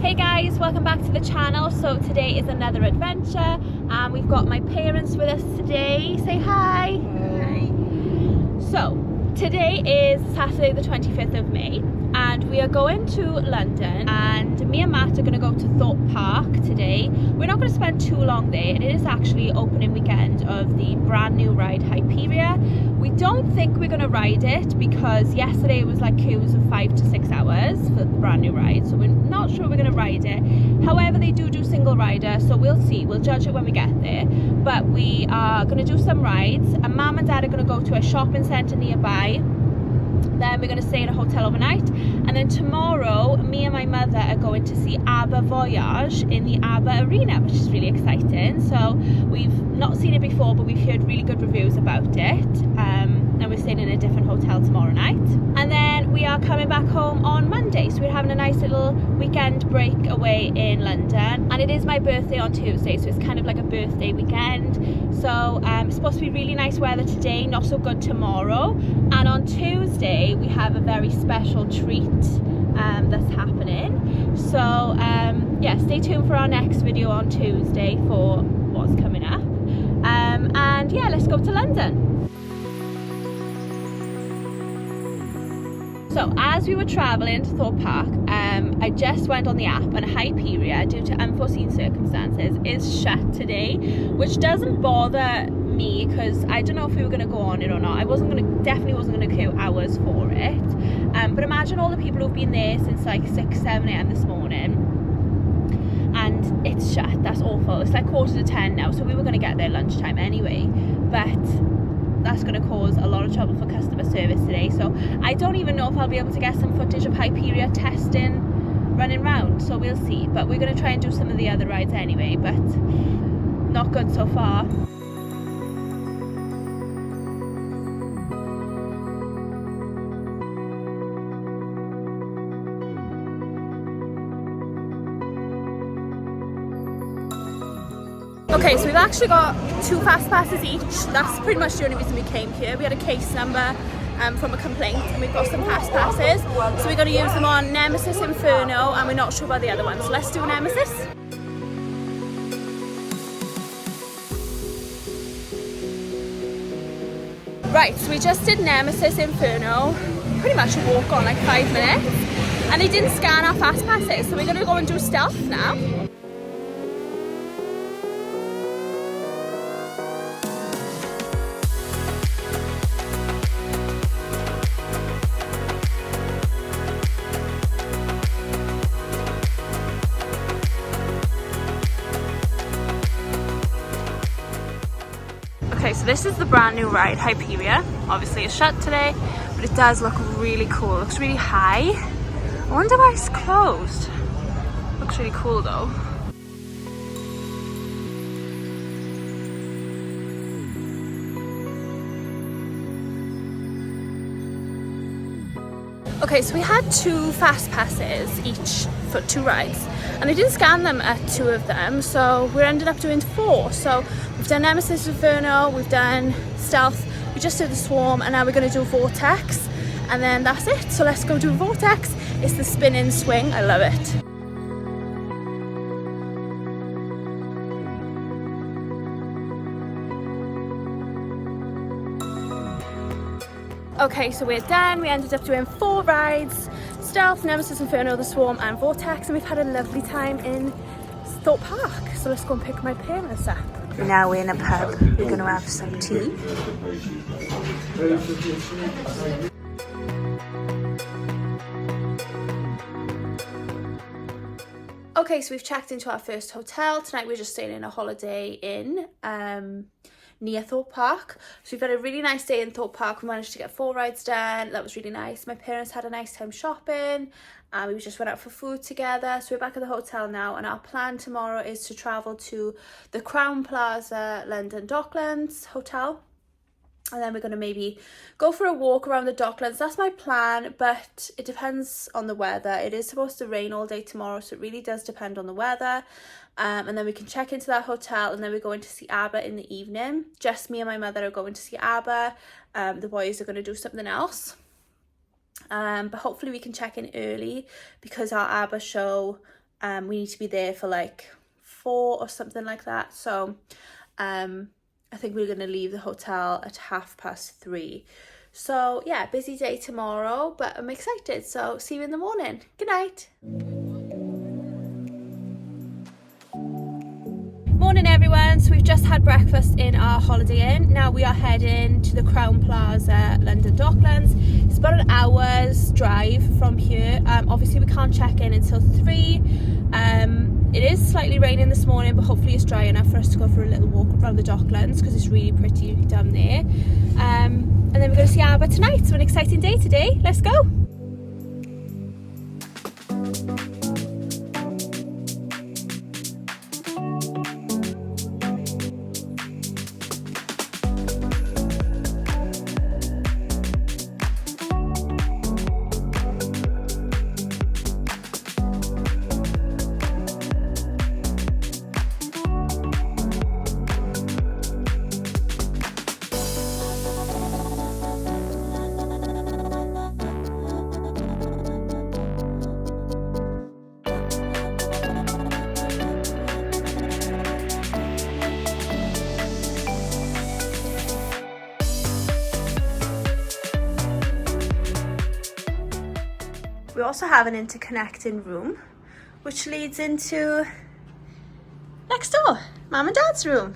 Hey guys, welcome back to the channel. So today is another adventure and we've got my parents with us today. Say hi. Hi. So today is Saturday the 25th of May and we are going to London, and me and Matt are going to go to Thorpe Park today. We're not going to spend too long there. It is actually opening weekend of the brand new ride Hyperia. We don't think we're going to ride it because yesterday it was like queues of 5 to 6 hours for the brand new ride, so we're not sure we're going to ride it. However, they do single rider, so we'll see. We'll judge it when we get there. But we are going to do some rides, and Mum and Dad are going to go to a shopping centre nearby. Then we're going to stay in a hotel overnight, and then tomorrow me and my mother are going to see Abba Voyage in the Abba Arena, which is really exciting. So we've not seen it before, but we've heard really good reviews about it, and we're staying in a different hotel tomorrow night, and then we are coming back home on Monday. So we're having a nice little weekend break away in London, and it is my birthday on Tuesday, so it's kind of like a birthday weekend. So it's supposed to be really nice weather today, not so good tomorrow, and on Tuesday we have a very special treat that's happening. So yeah, stay tuned for our next video on Tuesday for what's coming up, and yeah, let's go to London. So as we were travelling to Thorpe Park, I just went on the app, and Hyperia, due to unforeseen circumstances, is shut today, which doesn't bother me because I don't know if we were going to go on it or not. Definitely wasn't going to queue hours for it. But imagine all the people who've been there since like 6, 7 a.m. this morning, and it's shut. That's awful. It's like 9:45 now, so we were going to get there lunchtime anyway, but that's going to cause a lot of trouble for customer service today. So I don't even know if I'll be able to get some footage of Hyperia testing running round, so we'll see. But we're going to try and do some of the other rides anyway, but not good so far. Okay, so we've actually got 2 fast passes each. That's pretty much the only reason we came here. We had a case number from a complaint, and we've got some fast passes. So we're going to use them on Nemesis, Inferno, and we're not sure about the other one. So let's do Nemesis. Right, so we just did Nemesis, Inferno, pretty much a walk on like 5 minutes. And they didn't scan our fast passes, so we're going to go and do Stealth now. Okay, so this is the brand new ride, Hyperia. Obviously it's shut today, but it does look really cool. It looks really high. I wonder why it's closed. Looks really cool though. Okay, so we had 2 fast passes each for 2 rides, and they didn't scan them at 2 of them, so we ended up doing 4. So we've done Nemesis, Inferno, we've done Stealth, we just did the Swarm, and now we're going to do Vortex, and then that's it. So let's go do Vortex. It's the spinning swing. I love it. Okay, so we're done. We ended up doing 4 rides: Stealth, Nemesis, Inferno, the Swarm, and Vortex, and we've had a lovely time in Thorpe Park. So let's go and pick my parents up. Now we're in a pub. We're going to have some tea. Okay, so we've checked into our first hotel. Tonight we're just staying in a Holiday Inn near Thorpe Park. So we've had a really nice day in Thorpe Park. We managed to get 4 rides done. That was really nice. My parents had a nice time shopping, and we just went out for food together. So we're back at the hotel now, and our plan tomorrow is to travel to the Crown Plaza London Docklands Hotel, and then we're going to maybe go for a walk around the Docklands. That's my plan, but it depends on the weather. It is supposed to rain all day tomorrow, so it really does depend on the weather. And then we can check into that hotel, and then we're going to see Abba in the evening. Just me and my mother are going to see Abba. The boys are going to do something else. But hopefully we can check in early, because our Abba show we need to be there for like 4 or something like that. So I think we're going to leave the hotel at 3:30. So yeah, busy day tomorrow, but I'm excited. So see you in the morning. Good night. Morning everyone. So we've just had breakfast in our Holiday Inn. Now we are heading to the Crowne Plaza, London Docklands. It's about an hour's drive from here. Obviously we can't check in until 3. It is slightly raining this morning, but hopefully it's dry enough for us to go for a little walk around the Docklands because it's really pretty down there. And then we're going to see Abba tonight. So an exciting day today. Let's go. We also have an interconnecting room, which leads into next door, Mum and Dad's room.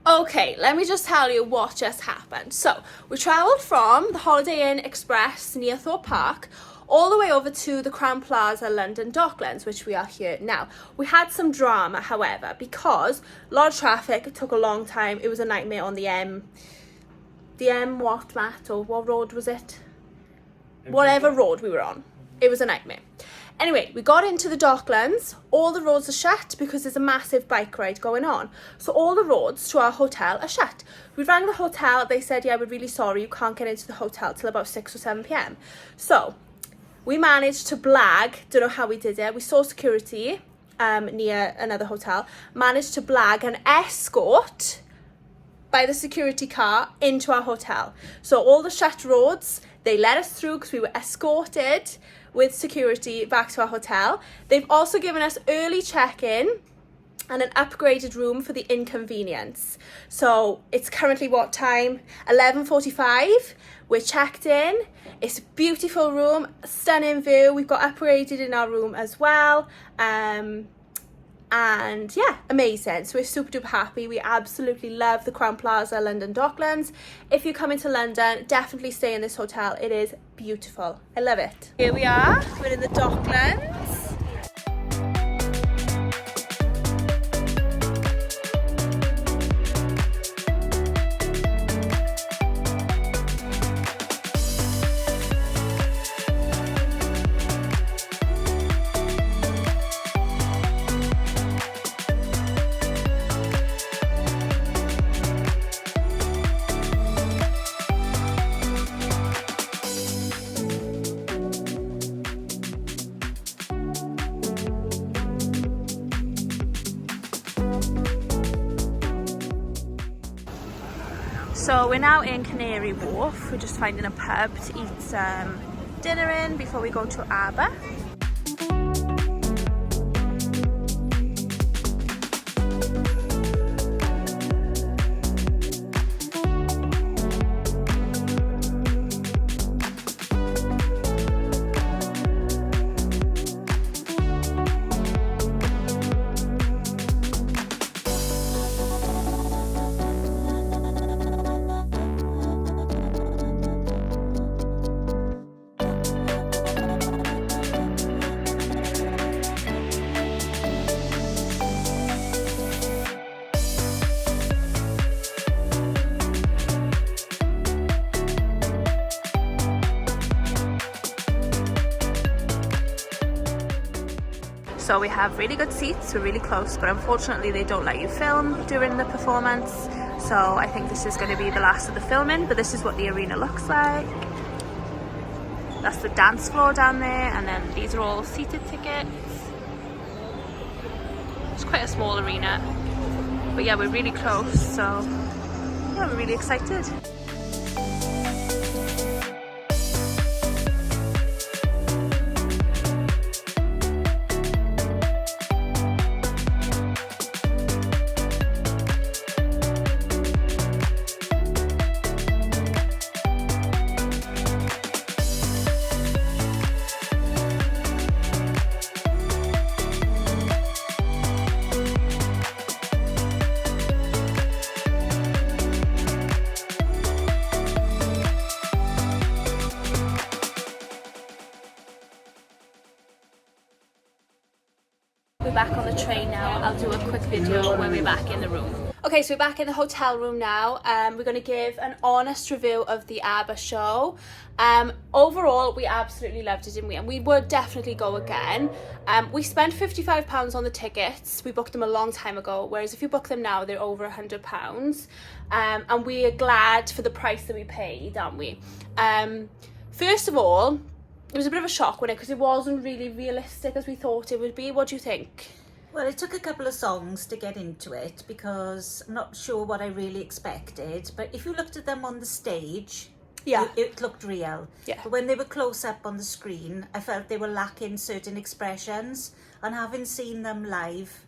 Okay, let me just tell you what just happened. So we travelled from the Holiday Inn Express near Thorpe Park all the way over to the Crowne Plaza, London Docklands, which we are here now. We had some drama, however, because a lot of traffic. It took a long time. It was a nightmare on the M what, Matt, or what road was it? Whatever road we were on, it was a nightmare. Anyway, we got into the Docklands. All the roads are shut because there's a massive bike ride going on. So all the roads to our hotel are shut. We rang the hotel. They said, yeah, we're really sorry, you can't get into the hotel till about 6 or 7 p.m. So we managed to blag, don't know how we did it. We saw security near another hotel, managed to blag an escort by the security car into our hotel. So all the shut roads, they let us through because we were escorted with security back to our hotel. They've also given us early check-in and an upgraded room for the inconvenience. So it's currently what time? 11:45. We're checked in. It's a beautiful room, stunning view. We've got upgraded in our room as well. And yeah, amazing. So we're super duper happy. We absolutely love the Crowne Plaza, London Docklands. If you come into London, definitely stay in this hotel. It is beautiful. I love it. Here we are. We're in the Docklands. So we're now in Canary Wharf. We're just finding a pub to eat some dinner in before we go to Abba. So we have really good seats, we're really close, but unfortunately they don't let you film during the performance. So I think this is going to be the last of the filming, but this is what the arena looks like. That's the dance floor down there, and then these are all seated tickets. It's quite a small arena, but yeah, we're really close, so yeah, we're really excited. we're back on the train now. I'll do a quick video when we're back in the room. Okay, so we're back in the hotel room now. We're going to give an honest review of the ABBA show. Overall, we absolutely loved it, didn't we? And we would definitely go again. We spent £55 on the tickets. We booked them a long time ago, whereas if you book them now, they're over £100. And we are glad for the price that we paid, aren't we? First of all, it was a bit of a shock, wasn't it? Because it wasn't really realistic as we thought it would be. What do you think? Well, it took a couple of songs to get into it because I'm not sure what I really expected. But if you looked at them on the stage, Yeah. it looked real. Yeah. But when they were close up on the screen, I felt they were lacking certain expressions. And having seen them live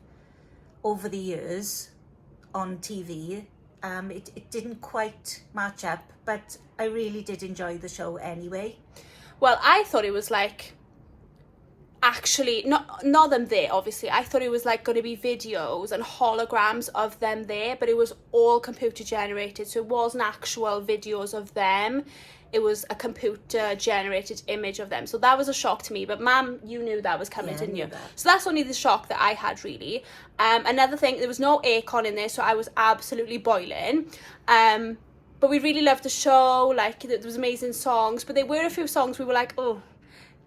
over the years on TV, it didn't quite match up. But I really did enjoy the show anyway. Well, I thought it was like, actually, not them there, obviously. I thought it was like going to be videos and holograms of them there, but it was all computer generated. So it wasn't actual videos of them. It was a computer generated image of them. So that was a shock to me. But Mum, you knew that was coming, didn't you? So that's only the shock that I had, really. Another thing, there was no aircon in there, so I was absolutely boiling. But we really loved the show. Like, there was amazing songs, but there were a few songs we were like, oh,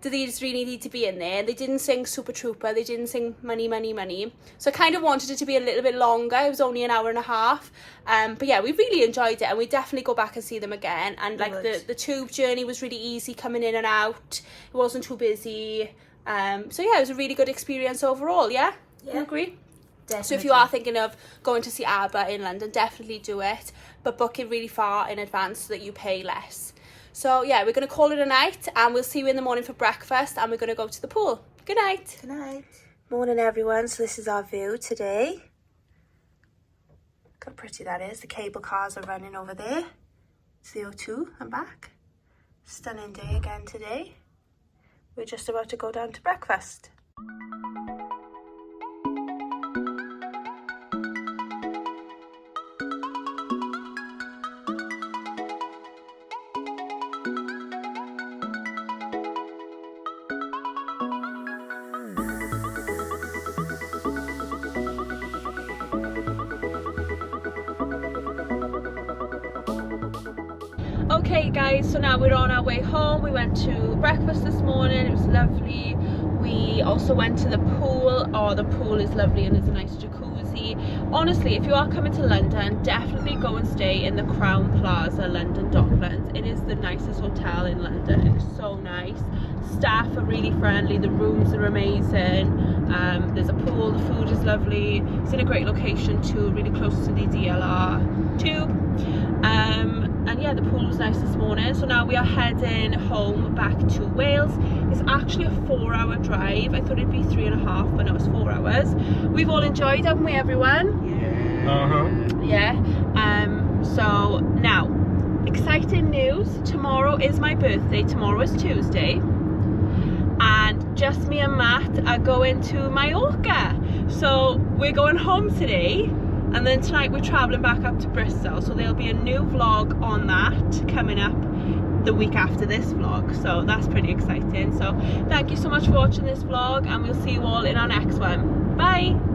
do these really need to be in there? They didn't sing Super Trooper. They didn't sing Money, Money, Money. So I kind of wanted it to be a little bit longer. It was only an hour and a half. But yeah, we really enjoyed it, and we definitely go back and see them again. And like the tube journey was really easy coming in and out. It wasn't too busy. So yeah, it was a really good experience overall. Yeah? You agree? Definitely. So if you are thinking of going to see ABBA in London, definitely do it. But book it really far in advance so that you pay less. So yeah, we're going to call it a night, and we'll see you in the morning for breakfast, and we're going to go to the pool. Good night. Good night. Morning, everyone. So this is our view today. Look how pretty that is. The cable cars are running over there. It's the O2 and back. Stunning day again today. We're just about to go down to breakfast. Okay guys, so now we're on our way home. We went to breakfast this morning. It was lovely. We also went to the pool. Oh, the pool is lovely and there's a nice jacuzzi. Honestly, if you are coming to London, definitely go and stay in the Crown Plaza, London Docklands. It is the nicest hotel in London. It is so nice. Staff are really friendly. The rooms are amazing. There's a pool. The food is lovely. It's in a great location too, really close to the DLR tube. And yeah, the pool was nice this morning. So now we are heading home back to Wales. It's actually a 4-hour drive. I thought it'd be 3.5, but no, it's 4 hours. We've all enjoyed, haven't we, everyone? Yeah. So now, exciting news. Tomorrow is my birthday. Tomorrow is Tuesday. And just me and Matt are going to Mallorca. So we're going home today. And then tonight we're travelling back up to Bristol, so there'll be a new vlog on that coming up the week after this vlog, so that's pretty exciting. So thank you so much for watching this vlog, and we'll see you all in our next one. Bye!